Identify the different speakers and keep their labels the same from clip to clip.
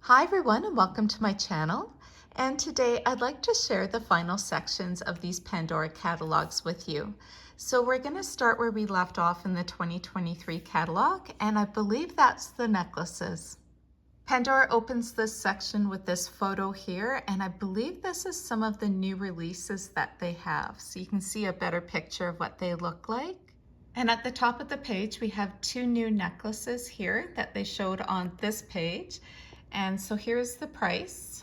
Speaker 1: Hi everyone and welcome to my channel. And today I'd like to share the final sections of these Pandora catalogs with you. So we're going to start where we left off in the 2023 catalog, and I believe that's the necklaces. Pandora opens this section with this photo here, and I believe this is some of the new releases that they have. So you can see a better picture of what they look like. And at the top of the page, we have two new necklaces here that they showed on this page. And so here's the price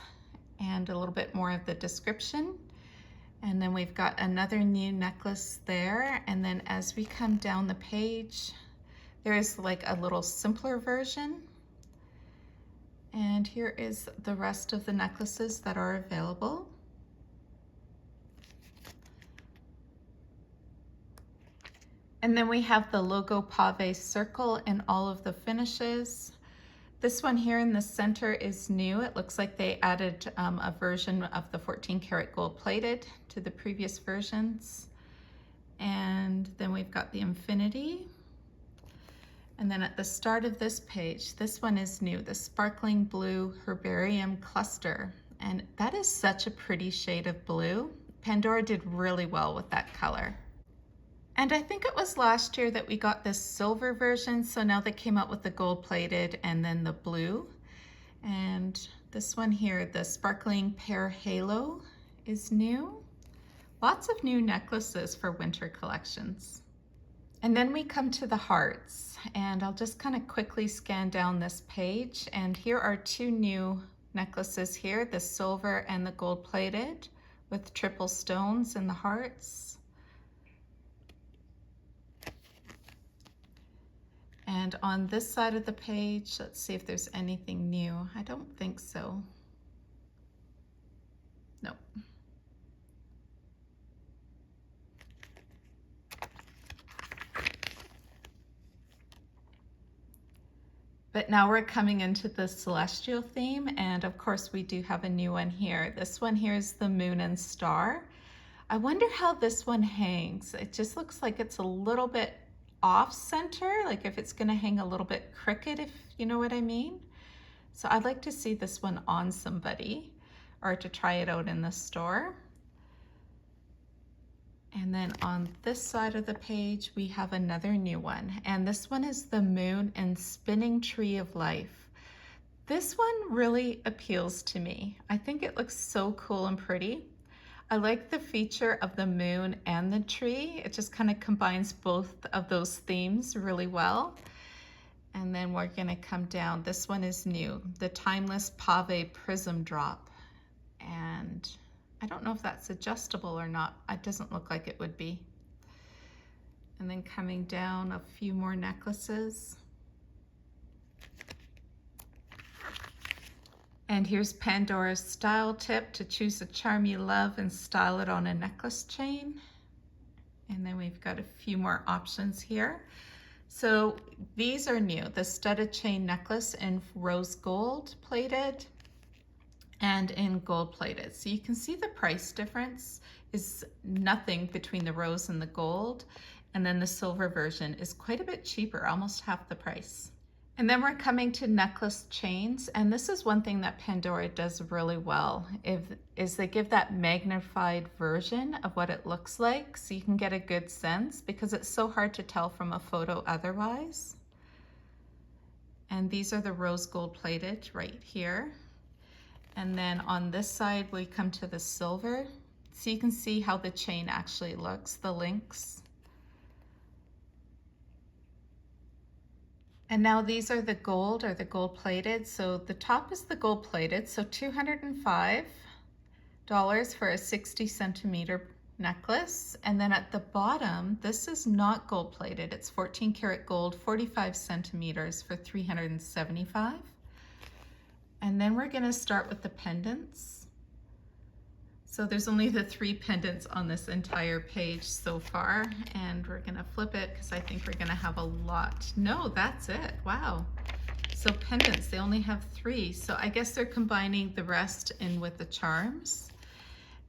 Speaker 1: and a little bit more of the description. And then we've got another new necklace there. And then as we come down the page, there is like a little simpler version. And here is the rest of the necklaces that are available. And then we have the logo pave circle in all of the finishes. This one here in the center is new. It looks like they added a version of the 14 karat gold plated to the previous versions. And then we've got the infinity. And then at the start of this page, this one is new, the sparkling blue herbarium cluster. And that is such a pretty shade of blue. Pandora did really well with that color. And I think it was last year that we got this silver version, so now they came out with the gold plated and then the blue. And this one here, the sparkling pear halo, is new. Lots of new necklaces for winter collections. And then we come to the hearts, and I'll just kind of quickly scan down this page, and here are two new necklaces here, the silver and the gold plated with triple stones in the hearts. And on this side of the page, let's see if there's anything new. I don't think so. Nope. But now we're coming into the celestial theme, and of course we do have a new one here. This one here is the moon and star. I wonder how this one hangs. It just looks like it's a little bit off center, like if it's gonna hang a little bit crooked, if you know what I mean. So I'd like to see this one on somebody or to try it out in the store. And then on this side of the page, we have another new one. And this one is the moon and spinning tree of life. This one really appeals to me. I think it looks so cool and pretty. I like the feature of the moon and the tree. It just kind of combines both of those themes really well. And then we're gonna come down. This one is new, the timeless pave prism drop. And I don't know if that's adjustable or not. It doesn't look like it would be. And then coming down, a few more necklaces. And here's Pandora's style tip to choose a charm you love and style it on a necklace chain. And then we've got a few more options here. So these are new, the studded chain necklace in rose gold plated and in gold plated. So you can see the price difference is nothing between the rose and the gold. And then the silver version is quite a bit cheaper, almost half the price. And then we're coming to necklace chains, and this is one thing that Pandora does really well, is they give that magnified version of what it looks like so you can get a good sense, because it's so hard to tell from a photo otherwise. And these are the rose gold plated right here. And then on this side we come to the silver, so you can see how the chain actually looks, the links. And now these are the gold, or the gold plated. So the top is the gold plated, so $205 for a 60 centimeter necklace. And then at the bottom, this is not gold plated. It's 14 karat gold, 45 centimeters for $375. And then we're gonna start with the pendants. So there's only the 3 pendants on this entire page so far, and we're gonna flip it because I think we're gonna have a lot. No, that's it, wow. So pendants, they only have 3. So I guess they're combining the rest in with the charms.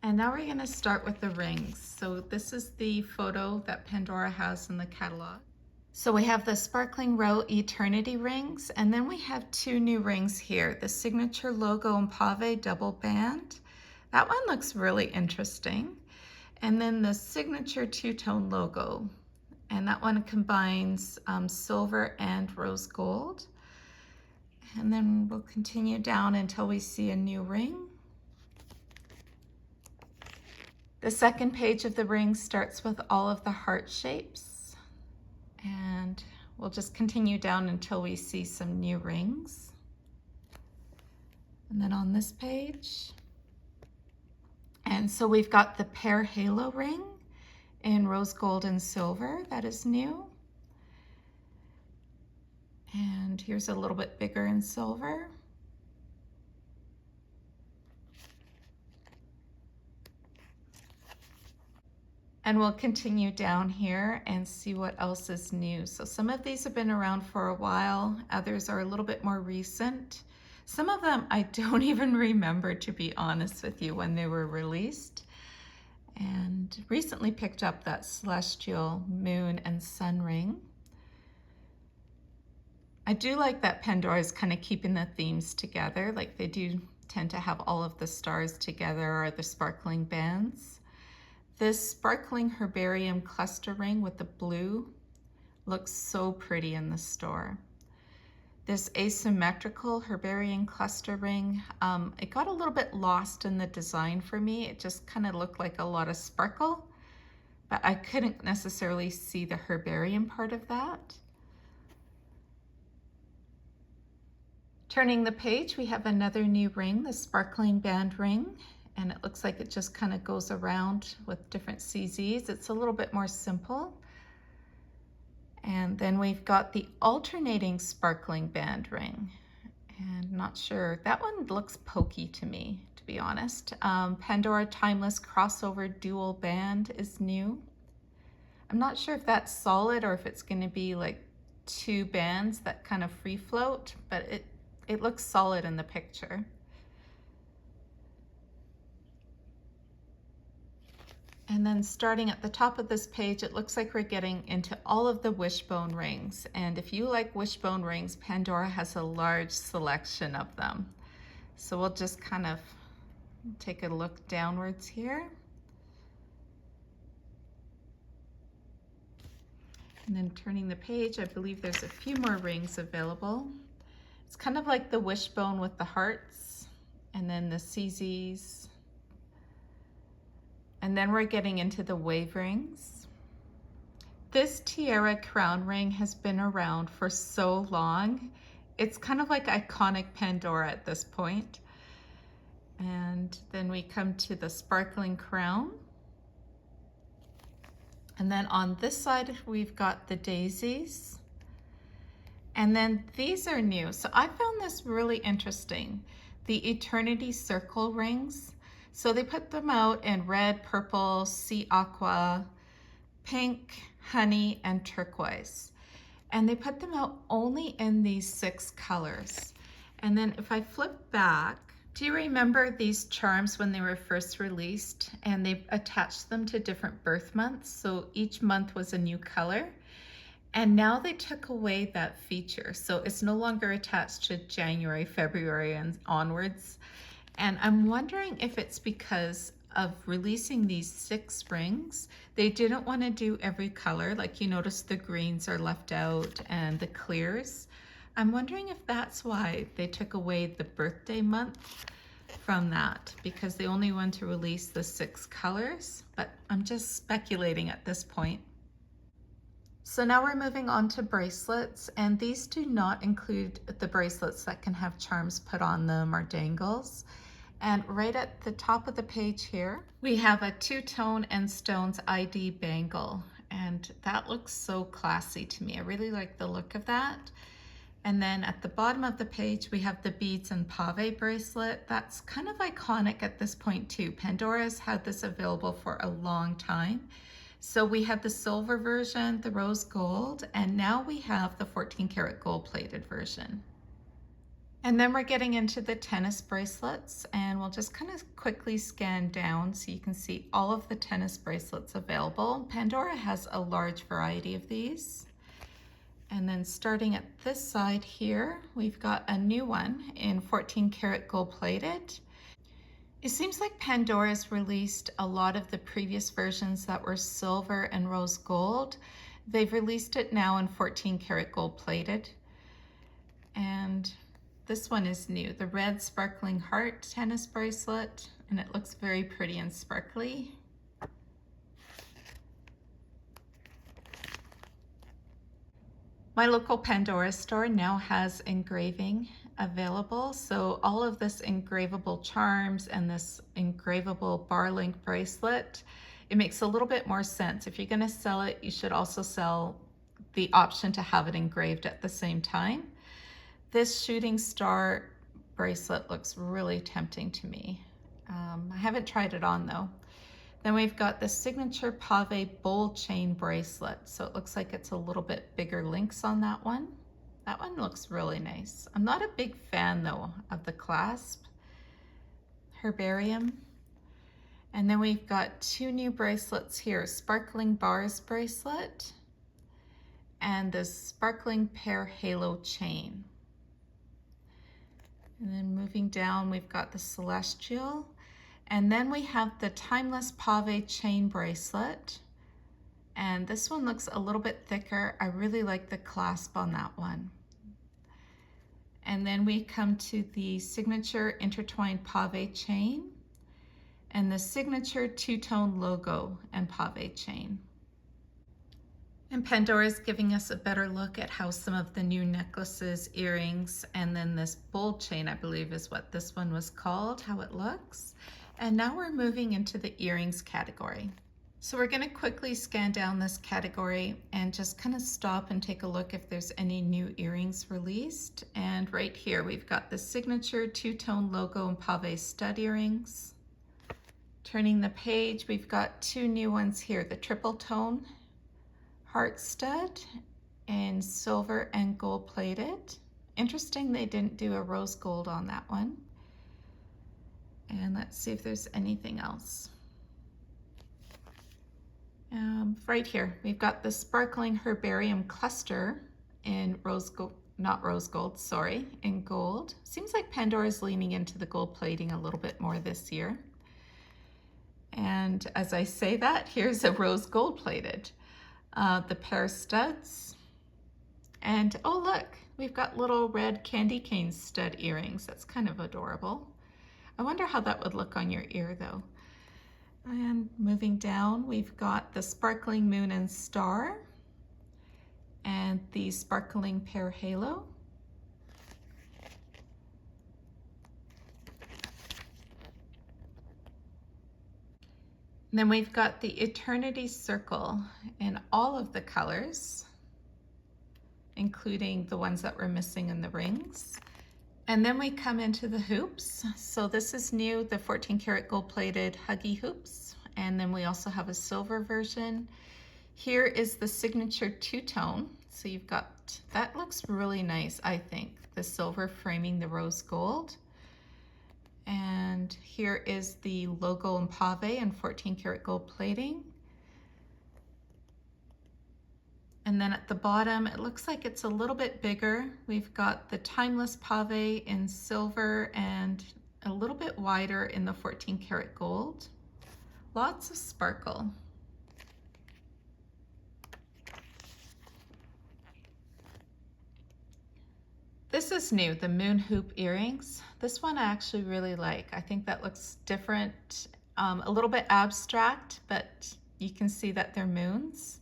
Speaker 1: And now we're gonna start with the rings. So this is the photo that Pandora has in the catalog. So we have the Sparkling Row Eternity rings, and then we have two new rings here, the Signature Logo and Pave double band. That one looks really interesting. And then the Signature two-tone logo, and that one combines silver and rose gold. And then we'll continue down until we see a new ring. The second page of the ring starts with all of the heart shapes, and we'll just continue down until we see some new rings. And then on this page, and so we've got the pear halo ring in rose gold and silver, that is new. And here's a little bit bigger in silver. And we'll continue down here and see what else is new. So some of these have been around for a while. Others are a little bit more recent. Some of them I don't even remember, to be honest with you, when they were released. And recently picked up that celestial moon and sun ring. I do like that Pandora is kind of keeping the themes together. Like they do tend to have all of the stars together or the sparkling bands. This sparkling herbarium cluster ring with the blue looks so pretty in the store. This asymmetrical herbarium cluster ring, it got a little bit lost in the design for me. It just kind of looked like a lot of sparkle, but I couldn't necessarily see the herbarium part of that. Turning the page, we have another new ring, the sparkling band ring, and it looks like it just kind of goes around with different CZs. It's a little bit more simple. And then we've got the alternating sparkling band ring, and not sure, that one looks pokey to me, to be honest. Pandora Timeless Crossover Dual Band is new. I'm not sure if that's solid or if it's going to be like two bands that kind of free float, but it looks solid in the picture. And then starting at the top of this page, it looks like we're getting into all of the wishbone rings. And if you like wishbone rings, Pandora has a large selection of them. So we'll just kind of take a look downwards here. And then turning the page, I believe there's a few more rings available. It's kind of like the wishbone with the hearts, and then the CZs. And then we're getting into the wave rings. This tiara crown ring has been around for so long. It's kind of like iconic Pandora at this point. And then we come to the sparkling crown. And then on this side, we've got the daisies. And then these are new. So I found this really interesting. The Eternity Circle rings. So they put them out in red, purple, sea aqua, pink, honey, and turquoise. And they put them out only in these 6 colors. And then if I flip back, do you remember these charms when they were first released and they attached them to different birth months? So each month was a new color. And now they took away that feature. So it's no longer attached to January, February, and onwards. And I'm wondering if it's because of releasing these 6 rings. They didn't want to do every color. Like you notice the greens are left out and the clears. I'm wondering if that's why they took away the birthday month from that, because they only want to release the 6 colors. But I'm just speculating at this point. So now we're moving on to bracelets, and these do not include the bracelets that can have charms put on them or dangles. And right at the top of the page here, we have a 2-tone and stones ID bangle, and that looks so classy to me. I really like the look of that. And then at the bottom of the page, we have the beads and pave bracelet. That's kind of iconic at this point too. Pandora's had this available for a long time. So we have the silver version, the rose gold, and now we have the 14 karat gold plated version. And then we're getting into the tennis bracelets, and we'll just kind of quickly scan down so you can see all of the tennis bracelets available. Pandora has a large variety of these. And then starting at this side here, we've got a new one in 14 karat gold plated. It seems like Pandora's released a lot of the previous versions that were silver and rose gold. They've released it now in 14 karat gold plated. And this one is new, the red sparkling heart tennis bracelet, and it looks very pretty and sparkly. My local Pandora store now has engraving available. So all of this engravable charms and this engravable bar link bracelet, it makes a little bit more sense. If you're going to sell it, you should also sell the option to have it engraved at the same time. This shooting star bracelet looks really tempting to me. I haven't tried it on though. Then we've got the signature pave bowl chain bracelet. So it looks like it's a little bit bigger links on that one. That one looks really nice. I'm not a big fan though of the clasp. Herbarium. And then we've got two new bracelets here, sparkling bars bracelet and the sparkling pear halo chain. And then moving down, we've got the celestial. And then we have the timeless pave chain bracelet. And this one looks a little bit thicker. I really like the clasp on that one. And then we come to the signature intertwined pave chain and the signature two-tone logo and pave chain. And Pandora is giving us a better look at how some of the new necklaces, earrings, and then this bowl chain, I believe is what this one was called, how it looks. And now we're moving into the earrings category. So we're going to quickly scan down this category and just kind of stop and take a look if there's any new earrings released. And right here we've got the signature two-tone logo and pave stud earrings. Turning the page, we've got two new ones here, the triple tone heart stud in silver and gold plated. Interesting they didn't do a rose gold on that one. And let's see if there's anything else. Right here, we've got the sparkling herbarium cluster in rose gold, not rose gold, sorry, in gold. Seems like Pandora's leaning into the gold plating a little bit more this year. And as I say that, here's a rose gold plated. The pear studs. And oh look, we've got little red candy cane stud earrings. That's kind of adorable. I wonder how that would look on your ear though. And moving down, we've got the sparkling moon and star and the sparkling pear halo. And then we've got the eternity circle in all of the colors, including the ones that were missing in the rings. And then we come into the hoops. So this is new, the 14 karat gold plated huggy hoops. And then we also have a silver version. Here is the signature two-tone. So you've got, that looks really nice, I think. The silver framing the rose gold. And here is the logo in pave and 14 karat gold plating. And then at the bottom, it looks like it's a little bit bigger. We've got the timeless pave in silver and a little bit wider in the 14 karat gold. Lots of sparkle. This is new, the moon hoop earrings. This one I actually really like. I think that looks different, a little bit abstract, but you can see that they're moons.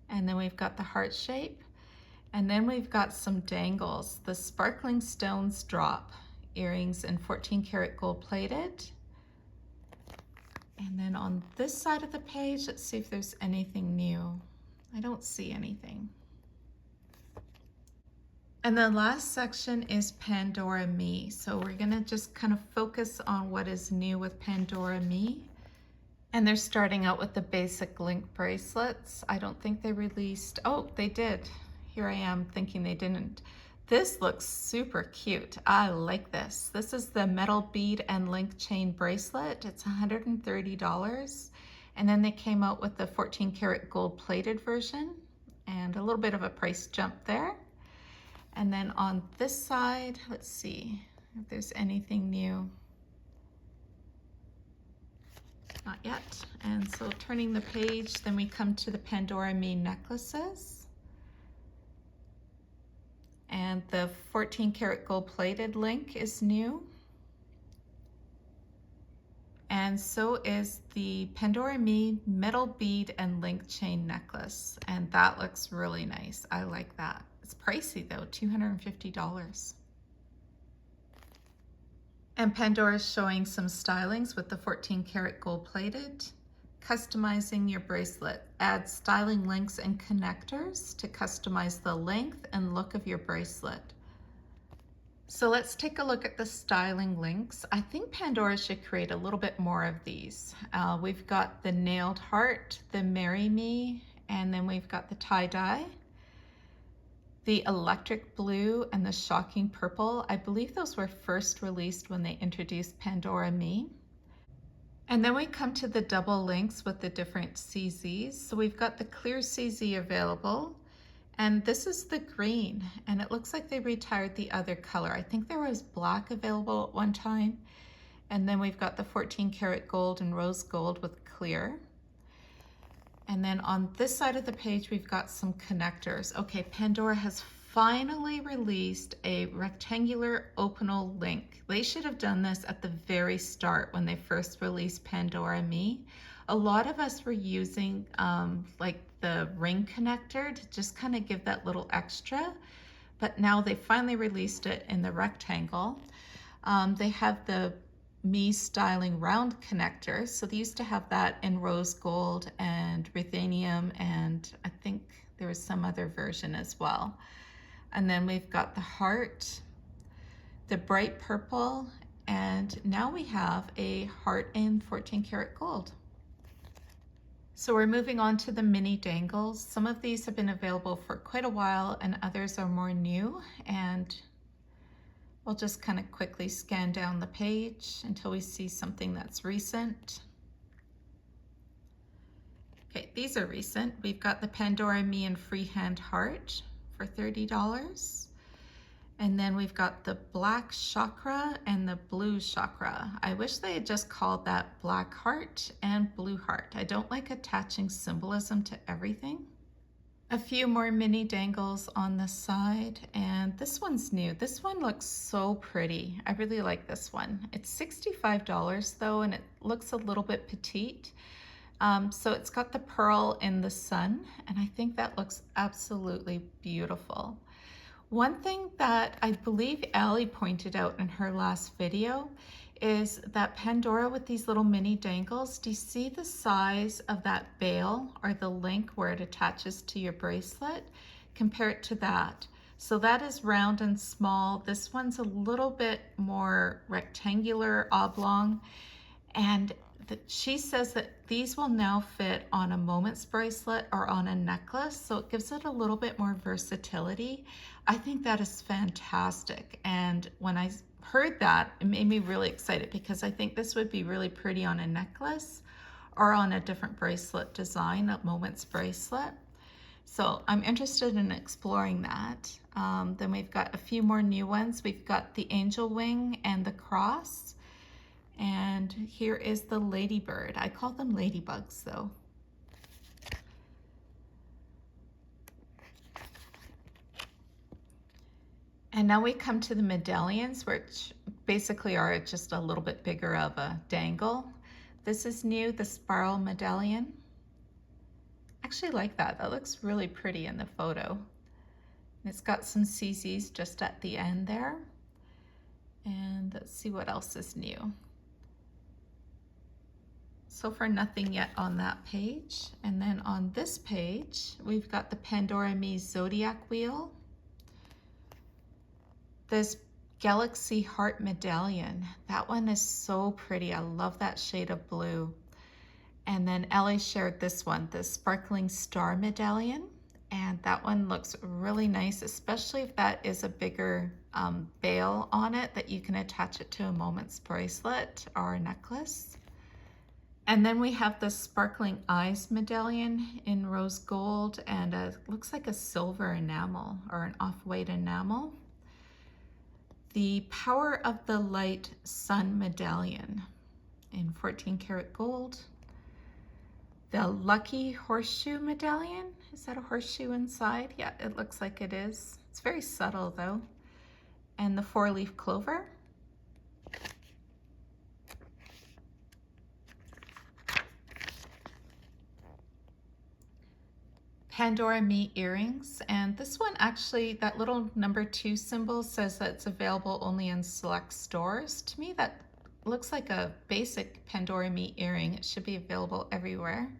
Speaker 1: And then we've got the heart shape. And then we've got some dangles, the sparkling stones drop earrings in 14 karat gold plated. And then on this side of the page, let's see if there's anything new. I don't see anything. And the last section is Pandora Me. So we're gonna just kind of focus on what is new with Pandora Me. And they're starting out with the basic link bracelets. I don't think they released, oh, they did. Here I am thinking they didn't. This looks super cute. I like this. This is the metal bead and link chain bracelet. It's $130. And then they came out with the 14 karat gold plated version. And and a little bit of a price jump there. And then on this side, let's see if there's anything new. Not yet. And so turning the page, then we come to the Pandora Me necklaces. And the 14 karat gold plated link is new. And so is the Pandora Me metal bead and link chain necklace. And that looks really nice. I like that. It's pricey though, $250. And Pandora is showing some stylings with the 14 karat gold plated. Customizing your bracelet. Add styling links and connectors to customize the length and look of your bracelet. So let's take a look at the styling links. I think Pandora should create a little bit more of these. We've got the nailed heart, the Marry Me, and then we've got the tie-dye, the electric blue, and the shocking purple. I believe those were first released when they introduced Pandora Me. And then we come to the double links with the different CZs. So we've got the clear CZ available, and this is the green, and it looks like they retired the other color. I think there was black available at one time. And then we've got the 14 karat gold and rose gold with clear. And then on this side of the page, we've got some connectors. Okay, Pandora has finally released a rectangular opal link. They should have done this at the very start when they first released Pandora Me. A lot of us were using like the ring connector to just kind of give that little extra, but now they finally released it in the rectangle. They have the Me styling round connector. So they used to have that in rose gold and ruthenium, and I think there was some other version as well. And then we've got the heart, the bright purple, and now we have a heart in 14 karat gold. So we're moving on to the mini dangles. Some of these have been available for quite a while and others are more new, and we'll just kind of quickly scan down the page until we see something that's recent. Okay, these are recent. We've got the Pandora Me and freehand heart for $30. And then we've got the black chakra and the blue chakra. I wish they had just called that black heart and blue heart. I don't like attaching symbolism to everything. A few more mini dangles on the side, and this one's new. This one looks so pretty. I really like this one. It's $65 though, and it looks a little bit petite. So it's got the pearl in the sun, and I think that looks absolutely beautiful. One thing that I believe Allie pointed out in her last video is that Pandora with these little mini dangles, do you see the size of that bail or the link where it attaches to your bracelet? Compare it to that. So that is round and small. This one's a little bit more rectangular, oblong, and she says that these will now fit on a Moments bracelet or on a necklace, so it gives it a little bit more versatility. I think that is fantastic, and when I heard that, it made me really excited because I think this would be really pretty on a necklace or on a different bracelet design, a Moments bracelet. So I'm interested in exploring that. Then we've got a few more new ones. We've got the angel wing and the cross. And here is the ladybird. I call them ladybugs though. And now we come to the medallions, which basically are just a little bit bigger of a dangle. This is new, the spiral medallion. I actually like that. That looks really pretty in the photo. And it's got some CZs just at the end there. And let's see what else is new. So far, nothing yet on that page. And then on this page, we've got the Pandora Me Zodiac Wheel. This Galaxy Heart Medallion. That one is so pretty. I love that shade of blue. And then Ellie shared this one, the Sparkling Star Medallion. And that one looks really nice, especially if that is a bigger bail on it that you can attach it to a Moments bracelet or a necklace. And then we have the Sparkling Eyes medallion in rose gold and looks like a silver enamel or an off-white enamel. The Power of the Light Sun medallion in 14 karat gold. The Lucky Horseshoe medallion. Is that a horseshoe inside? Yeah, it looks like it is. It's very subtle though. And the 4-leaf clover. Pandora Me earrings, and this one actually, that little number 2 symbol says that it's available only in select stores. To me that looks like a basic Pandora Me earring. It should be available everywhere.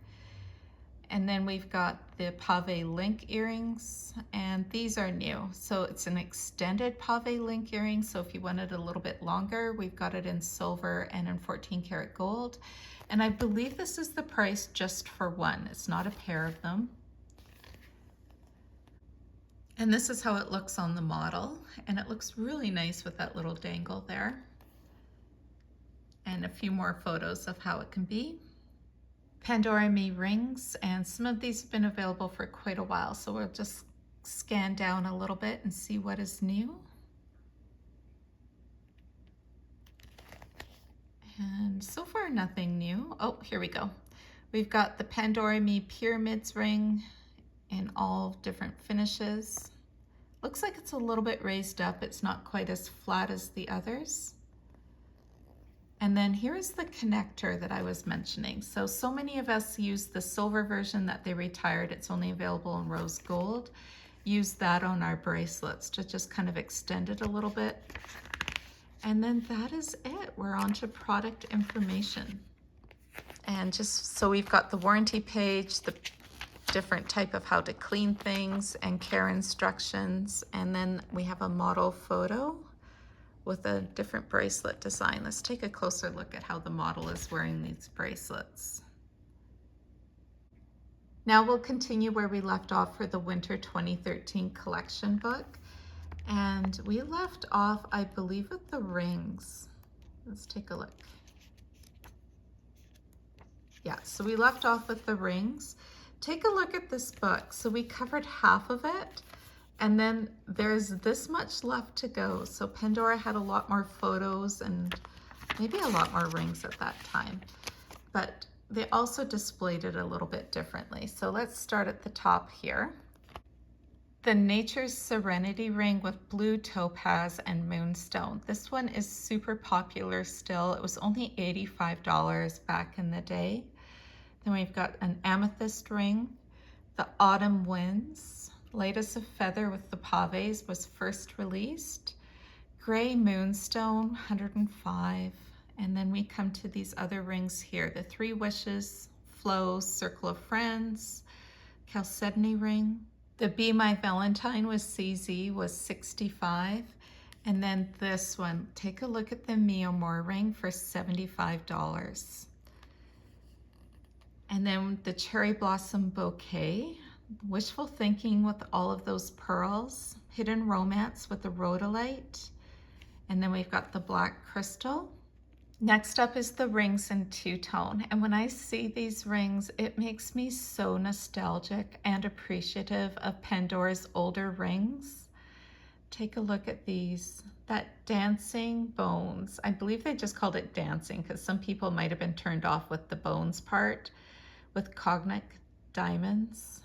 Speaker 1: And then we've got the pave link earrings, and these are new. So it's an extended pave link earring, so if you want it a little bit longer, we've got it in silver and in 14 karat gold. And I believe this is the price just for one. It's not a pair of them. And this is how it looks on the model, and it looks really nice with that little dangle there. And a few more photos of how it can be. Pandora Me rings, and some of these have been available for quite a while, so we'll just scan down a little bit and see what is new. And so far nothing new. Oh, here we go. We've got the Pandora Me Pyramids ring in all different finishes. Looks like it's a little bit raised up. It's not quite as flat as the others. And then here's the connector that I was mentioning. So many of us use the silver version that they retired. It's only available in rose gold. Use that on our bracelets to just kind of extend it a little bit. And then that is it. We're on to product information. And just so we've got the warranty page, the different type of how to clean things and care instructions, and then we have a model photo with a different bracelet design. Let's take a closer look at how the model is wearing these bracelets. Now we'll continue where we left off for the Winter 2013 collection book, and we left off, I believe, with the rings. Let's take a look. Yeah, so we left off with the rings. Take a look at this book. So we covered half of it, and then there's this much left to go. So Pandora had a lot more photos and maybe a lot more rings at that time, but they also displayed it a little bit differently. So let's start at the top here. The Nature's Serenity ring with blue topaz and moonstone. This one is super popular still. It was only $85 back in the day. Then we've got an amethyst ring. The Autumn Winds, light as a feather with the paves, was first released. Gray Moonstone, 105. And then we come to these other rings here. The Three Wishes, Flow, Circle of Friends, Chalcedony ring. The Be My Valentine with CZ was 65. And then this one, take a look at the Miamore ring for $75. And then the Cherry Blossom Bouquet, Wishful Thinking with all of those pearls, Hidden Romance with the Rhodolite, and then we've got the Black Crystal. Next up is the rings in two-tone, and when I see these rings, it makes me so nostalgic and appreciative of Pandora's older rings. Take a look at these. That Dancing Bones, I believe they just called it dancing because some people might have been turned off with the bones part, with Cognac diamonds,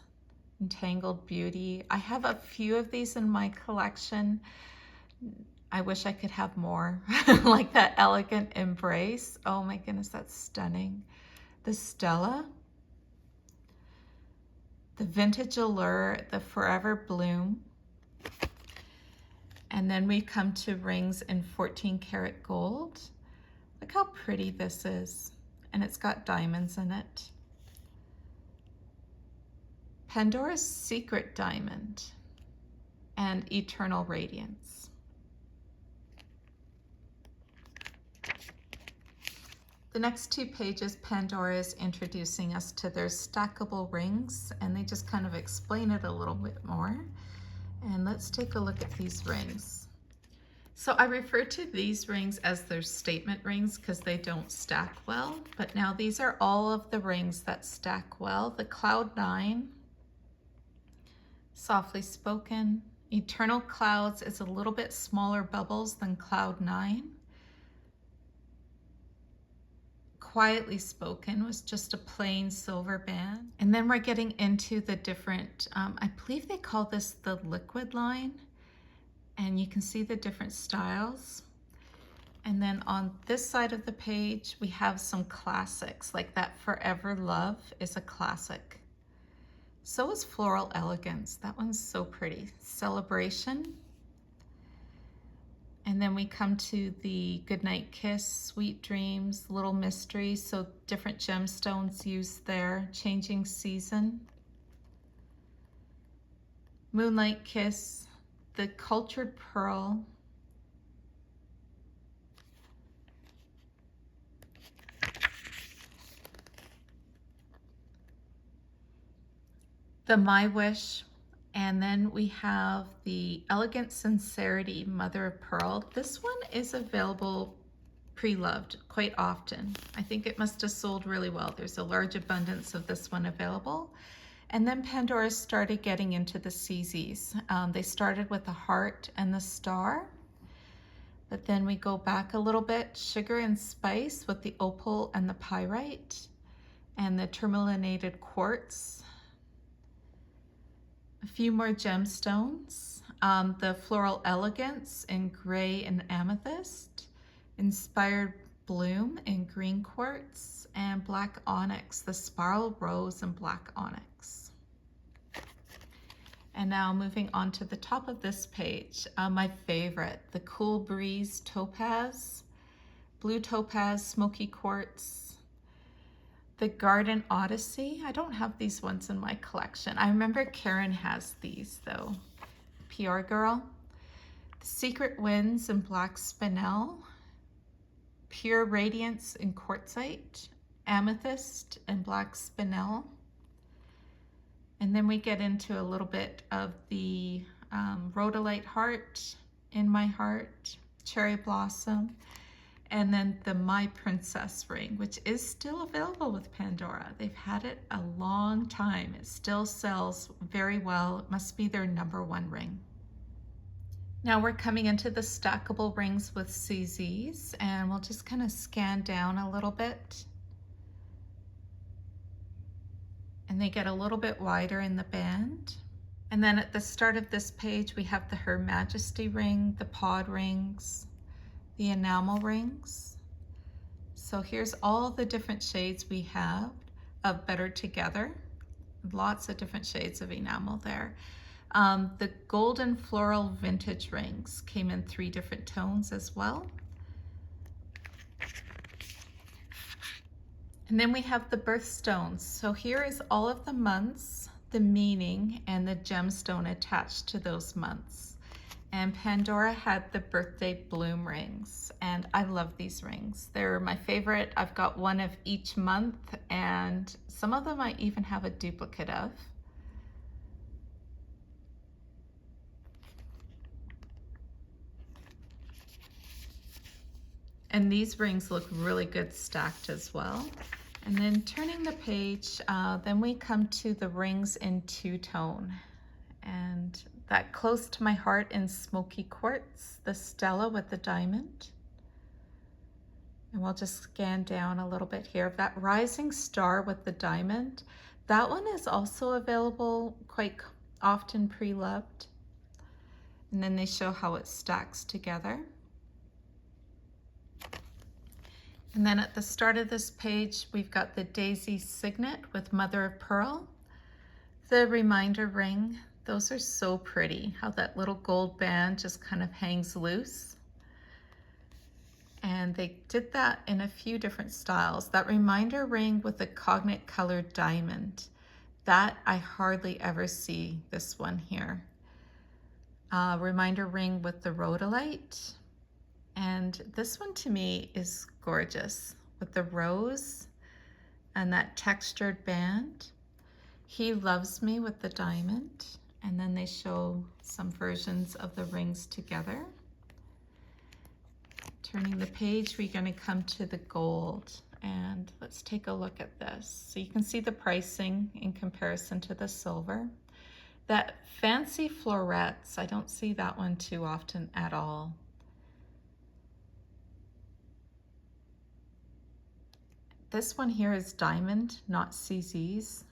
Speaker 1: Entangled Beauty. I have a few of these in my collection. I wish I could have more. Like that Elegant Embrace. Oh my goodness, that's stunning. The Stella, the Vintage Allure, the Forever Bloom. And then we come to rings in 14 karat gold. Look how pretty this is. And it's got diamonds in it. Pandora's Secret Diamond and Eternal Radiance. The next two pages, Pandora is introducing us to their stackable rings, and they just kind of explain it a little bit more. And let's take a look at these rings. So I refer to these rings as their statement rings because they don't stack well, but now these are all of the rings that stack well. The Cloud 9, Softly Spoken. Eternal Clouds is a little bit smaller bubbles than Cloud 9. Quietly Spoken was just a plain silver band. And then we're getting into the different, I believe they call this the liquid line. And you can see the different styles. And then on this side of the page, we have some classics, like that Forever Love is a classic. So is Floral Elegance. That one's so pretty. Celebration. And then we come to the Goodnight Kiss, Sweet Dreams, Little Mystery. So different gemstones used there. Changing Season. Moonlight Kiss. The Cultured Pearl. The My Wish. And then we have the Elegant Sincerity, Mother of Pearl. This one is available pre-loved quite often. I think it must have sold really well. There's a large abundance of this one available. And then Pandora started getting into the CZs. They started with the heart and the star, but then we go back a little bit, sugar and spice with the opal and the pyrite and the tourmalinated quartz. A few more gemstones, the Floral Elegance in gray and amethyst, Inspired Bloom in green quartz, and black onyx, the Spiral Rose and black onyx. And now moving on to the top of this page, my favorite, the Cool Breeze Topaz, blue topaz, smoky quartz, the Garden Odyssey. I don't have these ones in my collection. I remember Karen has these though. PR Girl. The Secret Winds in black spinel, Pure Radiance in quartzite, amethyst and black spinel. And then we get into a little bit of the rhodolite heart, In My Heart, cherry blossom, and then the My Princess ring, which is still available with Pandora. They've had it a long time. It still sells very well. It must be their #1 ring. Now we're coming into the stackable rings with CZs, and we'll just kind of scan down a little bit. And they get a little bit wider in the band. And then at the start of this page, we have the Her Majesty ring, the pod rings, the enamel rings. So here's all the different shades we have of Better Together. Lots of different shades of enamel there. The golden floral vintage rings came in 3 different tones as well. And then we have the birthstones. So here is all of the months, the meaning, and the gemstone attached to those months. And Pandora had the birthday bloom rings, and I love these rings. They're my favorite. I've got one of each month, and some of them I even have a duplicate of. And these rings look really good stacked as well. And then turning the page, then we come to the rings in 2-tone. And that Close to My Heart in smoky quartz, the Stella with the diamond. And we'll just scan down a little bit here. That Rising Star with the diamond, that one is also available quite often pre-loved. And then they show how it stacks together. And then at the start of this page, we've got the Daisy Signet with Mother of Pearl, the Reminder ring. Those are so pretty, how that little gold band just kind of hangs loose. And they did that in a few different styles. That Reminder ring with the Cognate colored diamond, that I hardly ever see this one here. Reminder ring with the rhodolite. And this one to me is gorgeous with the rose and that textured band. He Loves Me with the diamond. And then they show some versions of the rings together. Turning the page, we're going to come to the gold, and let's take a look at this. So you can see the pricing in comparison to the silver. That fancy florets, I don't see that one too often at all. This one here is diamond, not CZs.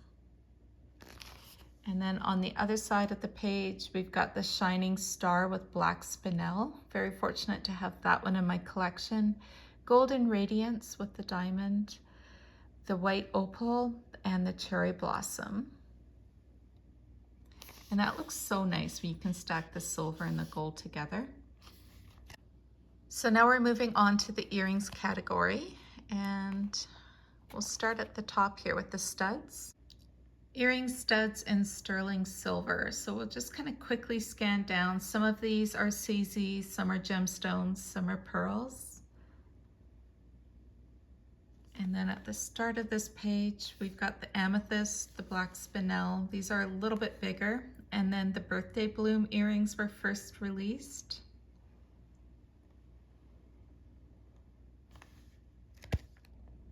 Speaker 1: And then on the other side of the page, we've got the shining star with black spinel. Very fortunate to have that one in my collection. Golden radiance with the diamond, the white opal, and the cherry blossom. And that looks so nice when you can stack the silver and the gold together. So now we're moving on to the earrings category, and we'll start at the top here with the studs. Earring studs in sterling silver. So we'll just kind of quickly scan down. Some of these are CZ, some are gemstones, some are pearls. And then at the start of this page, we've got the amethyst, the black spinel. These are a little bit bigger. And then the birthday bloom earrings were first released.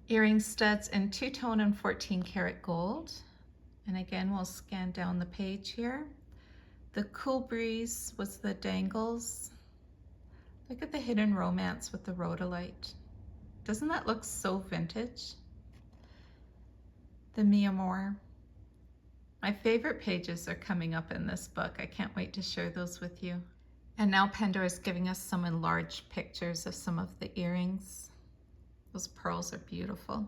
Speaker 1: Earring studs in two-tone and 14 karat gold. And again, we'll scan down the page here. The Cool Breeze was the dangles. Look at the hidden romance with the rhodolite. Doesn't that look so vintage? The Mi Amor. My favorite pages are coming up in this book. I can't wait to share those with you. And now Pandora is giving us some enlarged pictures of some of the earrings. Those pearls are beautiful.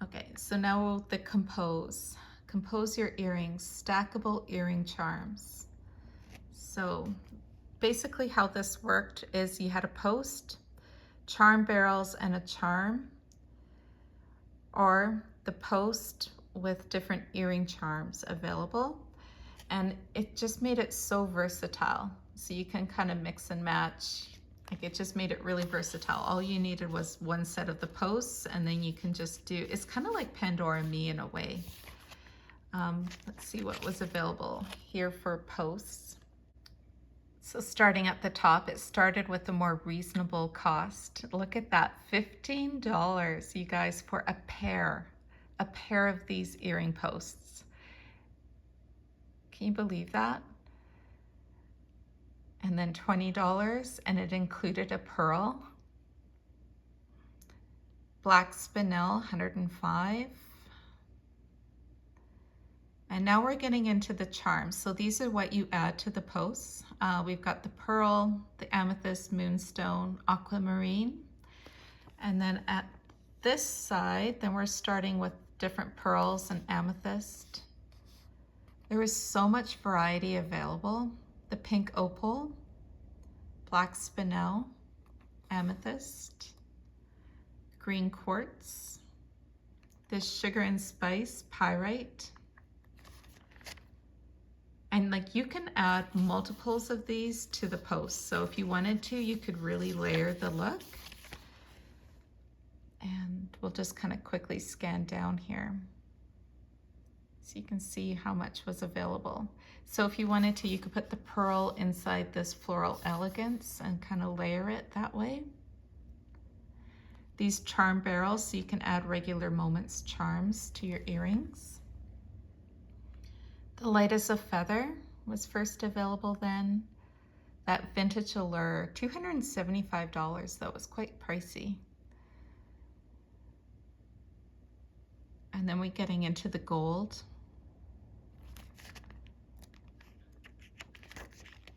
Speaker 1: Okay, so now the compose. Compose your earrings, stackable earring charms. So basically how this worked is you had a post, charm barrels, and a charm, or the post with different earring charms available. And it just made it so versatile. So you can kind of mix and match. Like, it just made it really versatile. All you needed was one set of the posts, and then you can just do, it's kind of like Pandora Me in a way. Let's see what was available here for posts. So starting at the top, it started with a more reasonable cost. Look at that, $15, you guys, for a pair of these earring posts. Can you believe that? And then $20, and it included a pearl. Black spinel, 105. And now we're getting into the charms. So these are what you add to the posts. We've got the pearl, the amethyst, moonstone, aquamarine. And then at this side, then we're starting with different pearls and amethyst. There was so much variety available. The pink opal, black spinel, amethyst, green quartz, this sugar and spice pyrite. And like, you can add multiples of these to the post. So if you wanted to, you could really layer the look. And we'll just kind of quickly scan down here, so you can see how much was available. So if you wanted to, you could put the pearl inside this floral elegance and kind of layer it that way. These charm barrels, so you can add regular moments charms to your earrings. The light as a feather was first available then. That vintage allure, $275, that was quite pricey. And then we're getting into the gold.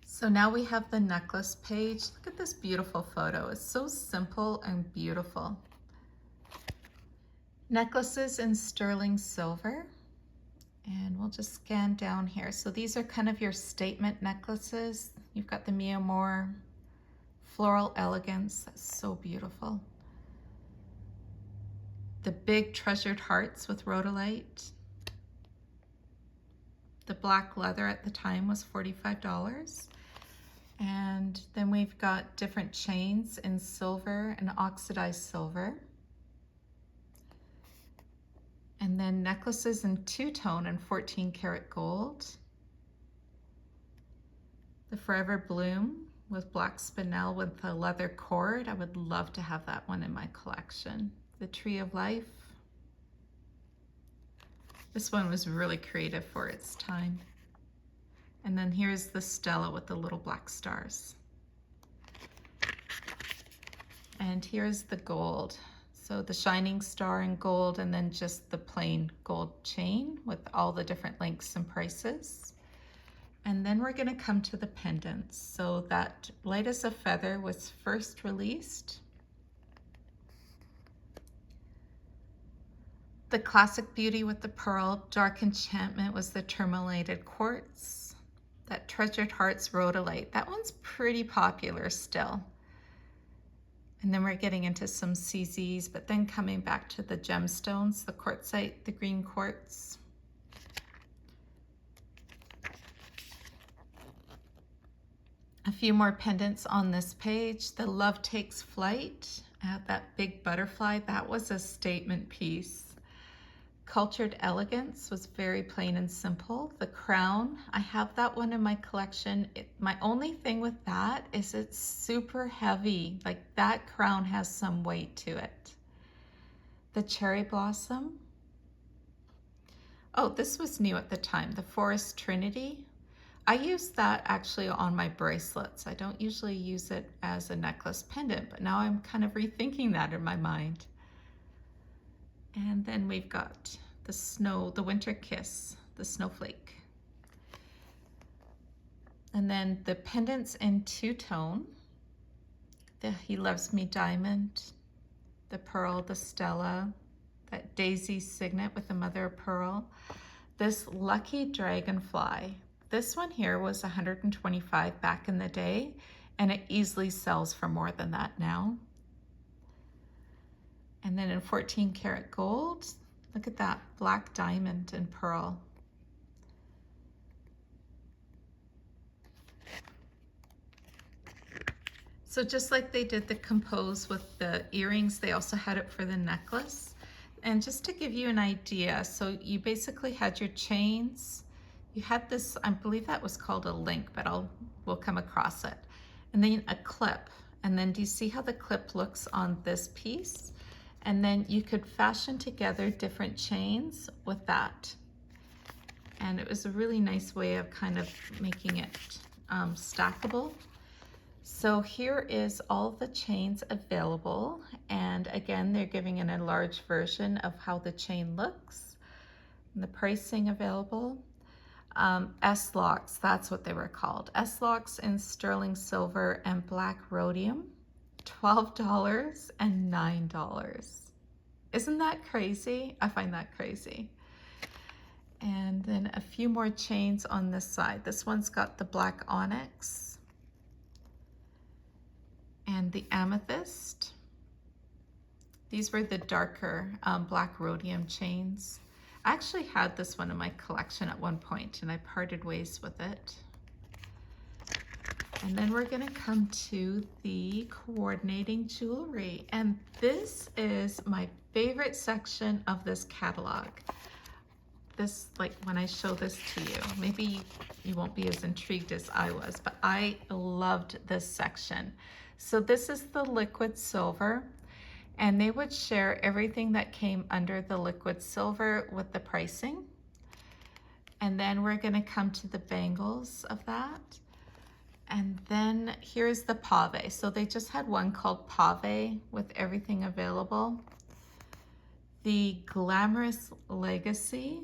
Speaker 1: So now we have the necklace page. Look at this beautiful photo. It's so simple and beautiful. Necklaces in sterling silver. And we'll just scan down here. So these are kind of your statement necklaces. You've got the Mi Amor, floral elegance. That's so beautiful. The big treasured hearts with rhodolite. The black leather at the time was $45. And then we've got different chains in silver and oxidized silver. And then necklaces in two-tone and 14 karat gold. The Forever Bloom with black spinel with a leather cord. I would love to have that one in my collection. The Tree of Life. This one was really creative for its time. And then here's the Stella with the little black stars. And here's the gold. So the shining star in gold, and then just the plain gold chain with all the different lengths and prices. And then we're gonna come to the pendants. So that Light as a Feather was first released. The Classic Beauty with the pearl, Dark Enchantment was the tourmalated quartz. That Treasured Hearts Rhodolite, that one's pretty popular still. And then we're getting into some CZs, but then coming back to the gemstones, the quartzite, the green quartz. A few more pendants on this page. The Love Takes Flight, that big butterfly, that was a statement piece. Cultured Elegance was very plain and simple. The crown, I have that one in my collection. My only thing with that is it's super heavy. Like that crown has some weight to it. The Cherry Blossom. Oh, this was new at the time. The Forest Trinity. I use that actually on my bracelets. I don't usually use it as a necklace pendant, but now I'm kind of rethinking that in my mind. And then we've got the snow, the Winter Kiss, the snowflake. And then the pendants in two-tone, the He Loves Me diamond, the pearl, the Stella, that daisy signet with the mother of pearl, this lucky dragonfly. This one here was 125 back in the day, and it easily sells for more than that now. And then in 14 karat gold, look at that black diamond and pearl. So just like they did the compose with the earrings, they also had it for the necklace. And just to give you an idea, so you basically had your chains, you had this, I believe that was called a link, but we'll come across it. And then a clip. And then do you see how the clip looks on this piece? And then you could fashion together different chains with that. And it was a really nice way of kind of making it stackable. So here is all the chains available. And again, they're giving an enlarged version of how the chain looks. And the pricing available. S-locks, that's what they were called. S-locks in sterling silver and black rhodium, $12 and $9. Isn't that crazy? I find that crazy. And then a few more chains on this side. This one's got the black onyx and the amethyst. These were the darker black rhodium chains. I actually had this one in my collection at one point and I parted ways with it. And then we're gonna come to the coordinating jewelry. And this is my favorite section of this catalog. This, like when I show this to you, maybe you won't be as intrigued as I was, but I loved this section. So this is the liquid silver. And they would share everything that came under the liquid silver with the pricing. And then we're gonna come to the bangles of that. And then here's the pave. So they just had one called pave with everything available. The Glamorous Legacy.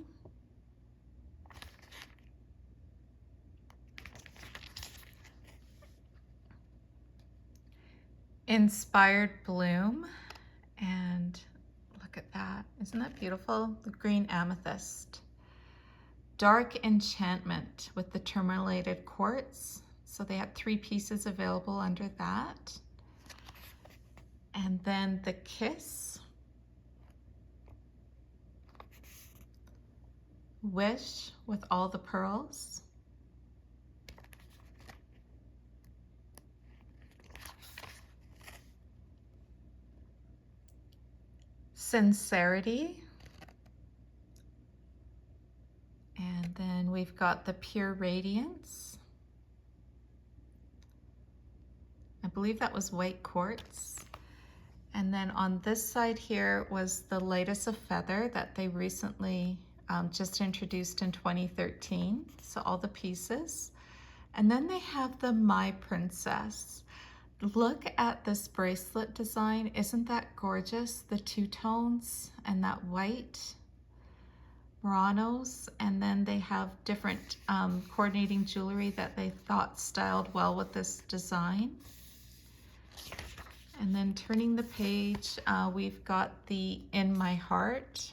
Speaker 1: Inspired Bloom. And look at that. Isn't that beautiful? The green amethyst. Dark Enchantment with the tourmalated quartz. So they had 3 pieces available under that. And then the Kiss. Wish with all the pearls. Sincerity. And then we've got the Pure Radiance. believe that was white quartz. And then on this side here was the light as a feather that they recently just introduced in 2013. So all the pieces. And then they have the My Princess. Look at this bracelet design. Isn't that gorgeous? The two tones and that white. Muranos, and then they have different coordinating jewelry that they thought styled well with this design. And then turning the page, we've got the In My Heart.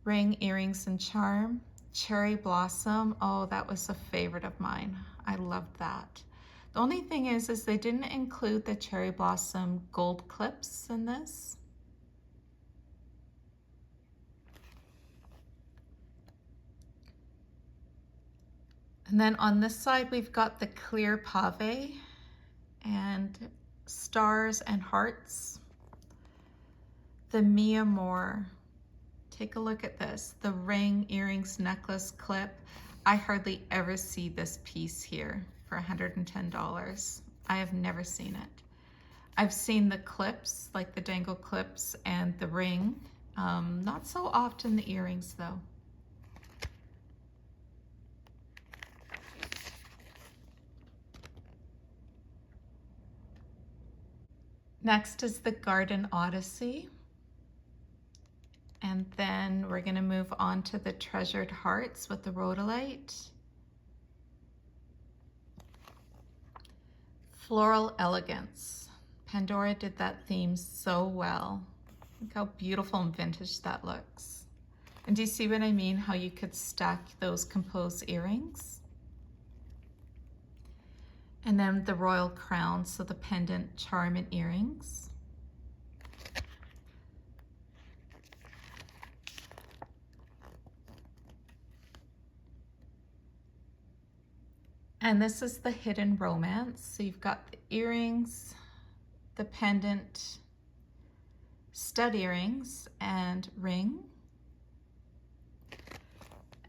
Speaker 1: Ring, earrings, and charm. Cherry Blossom. Oh, that was a favorite of mine. I loved that. The only thing is they didn't include the Cherry Blossom gold clips in this. And then on this side, we've got the clear pave and stars and hearts. The Mi Amor. Take a look at this. The ring, earrings, necklace, clip. I hardly ever see this piece here for $110. I have never seen it. I've seen the clips, like the dangle clips and the ring. Not so often the earrings though. Next is the Garden Odyssey. And then we're going to move on to the Treasured Hearts with the rhodolite. Floral Elegance. Pandora did that theme so well. Look how beautiful and vintage that looks. And do you see what I mean? How you could stack those composed earrings? And then the Royal Crown, so the pendant, charm, and earrings. And this is the Hidden Romance. So you've got the earrings, the pendant, stud earrings, and ring.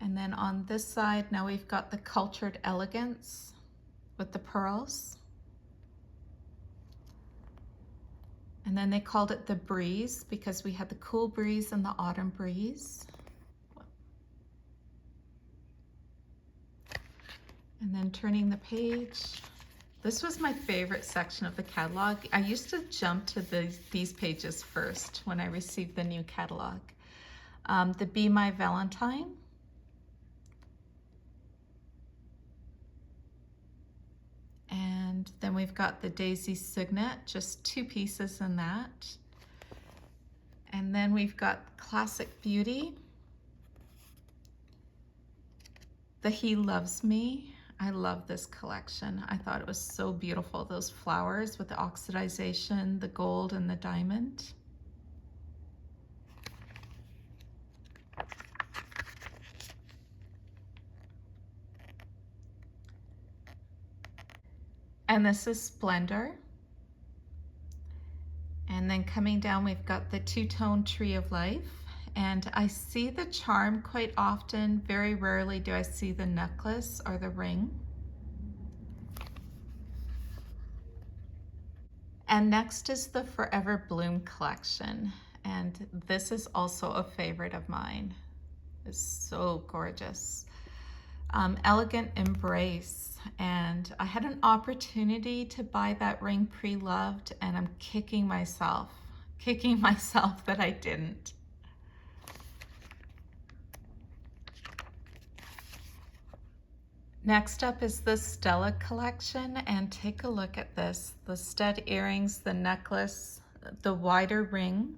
Speaker 1: And then on this side, now we've got the Cultured Elegance with the pearls. And then they called it the Breeze because we had the cool breeze and the autumn breeze. And then turning the page. This was my favorite section of the catalog. I used to jump to these pages first when I received the new catalog. The Be My Valentine. And then we've got the Daisy Signet, just 2 pieces in that. And then we've got Classic Beauty. The He Loves Me. I love this collection. I thought it was so beautiful. Those flowers with the oxidization, the gold and the diamond. And this is Splendor. And then coming down, we've got the two-tone Tree of Life. And I see the charm quite often. Very rarely do I see the necklace or the ring. And next is the Forever Bloom collection. And this is also a favorite of mine. It's so gorgeous. Elegant Embrace. And I had an opportunity to buy that ring pre-loved, and I'm kicking myself that I didn't. Next up is the Stella collection, and take a look at this. The stud earrings, the necklace, the wider ring,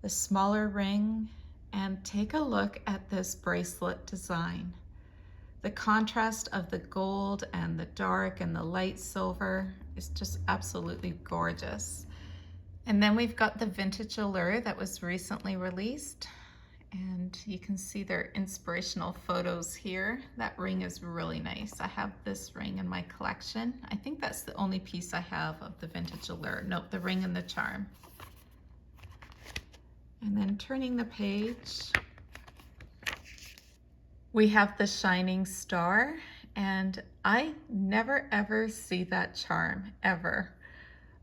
Speaker 1: the smaller ring, and take a look at this bracelet design. The contrast of the gold and the dark and the light silver is just absolutely gorgeous. And then we've got the Vintage Allure that was recently released. And you can see their inspirational photos here. That ring is really nice. I have this ring in my collection. I think that's the only piece I have of the Vintage Allure. Nope, the ring and the charm. And then turning the page, we have the Shining Star. and I never ever see that charm ever.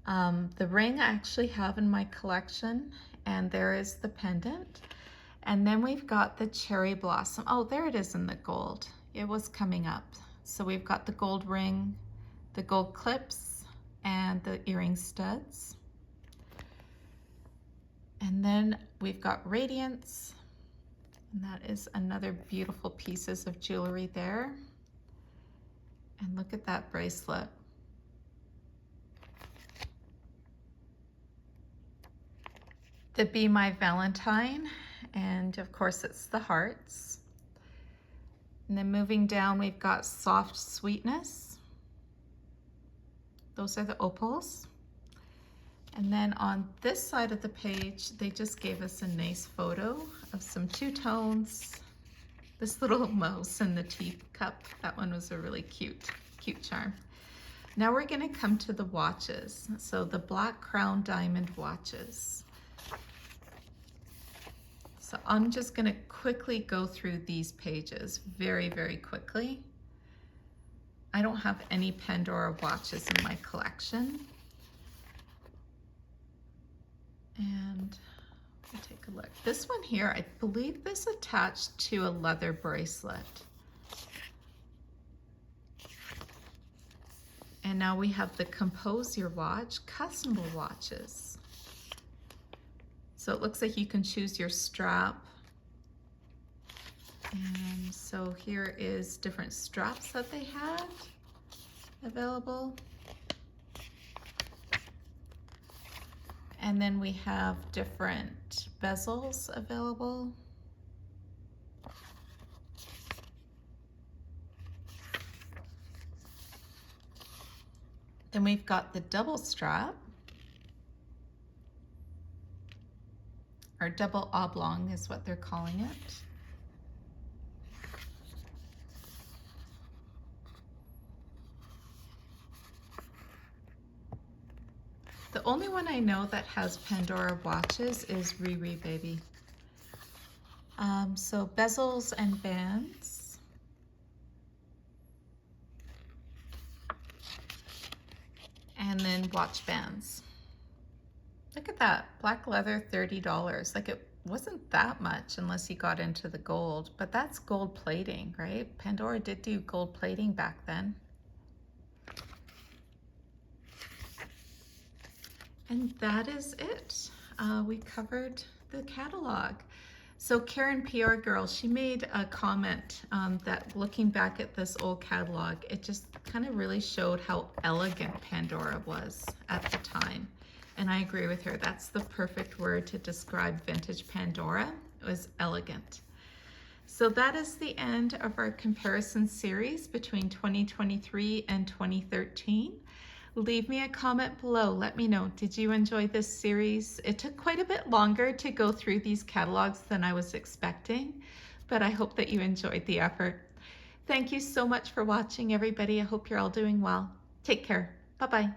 Speaker 1: The ring I actually have in my collection, and there is the pendant. And then we've got the cherry blossom. Oh, there it is in the gold. It was coming up. So we've got the gold ring, the gold clips, and the earring studs. And then we've got radiance, and that is another beautiful pieces of jewelry there. And look at that bracelet. The Be My Valentine, and of course it's the hearts. And then moving down, we've got Soft Sweetness. Those are the opals. And then on this side of the page, they just gave us a nice photo of some two-tones. This little mouse in the teacup, that one was a really cute charm. Now we're gonna come to the watches. So the Black Crown Diamond watches. So I'm just gonna quickly go through these pages very, very quickly. I don't have any Pandora watches in my collection. And we'll take a look. This one here, I believe this attached to a leather bracelet. And now we have the Compose Your Watch customable watches. So it looks like you can choose your strap. And so here is different straps that they had available. And then we have different bezels available. Then we've got the double strap, or double oblong is what they're calling it. The only one I know that has Pandora watches is Riri Baby. So bezels and bands. And then watch bands. Look at that, black leather, $30. Like it wasn't that much unless you got into the gold, but that's gold plating, right? Pandora did do gold plating back then. And that is it. We covered the catalog. So Karen PR Girl, she made a comment that looking back at this old catalog, it just kind of really showed how elegant Pandora was at the time. And I agree with her. That's the perfect word to describe vintage Pandora. It was elegant. So that is the end of our comparison series between 2023 and 2013. Leave me a comment below. Let me know, did you enjoy this series? It took quite a bit longer to go through these catalogs than I was expecting, but I hope that you enjoyed the effort. Thank you so much for watching, everybody. I hope you're all doing well. Take care. Bye-bye.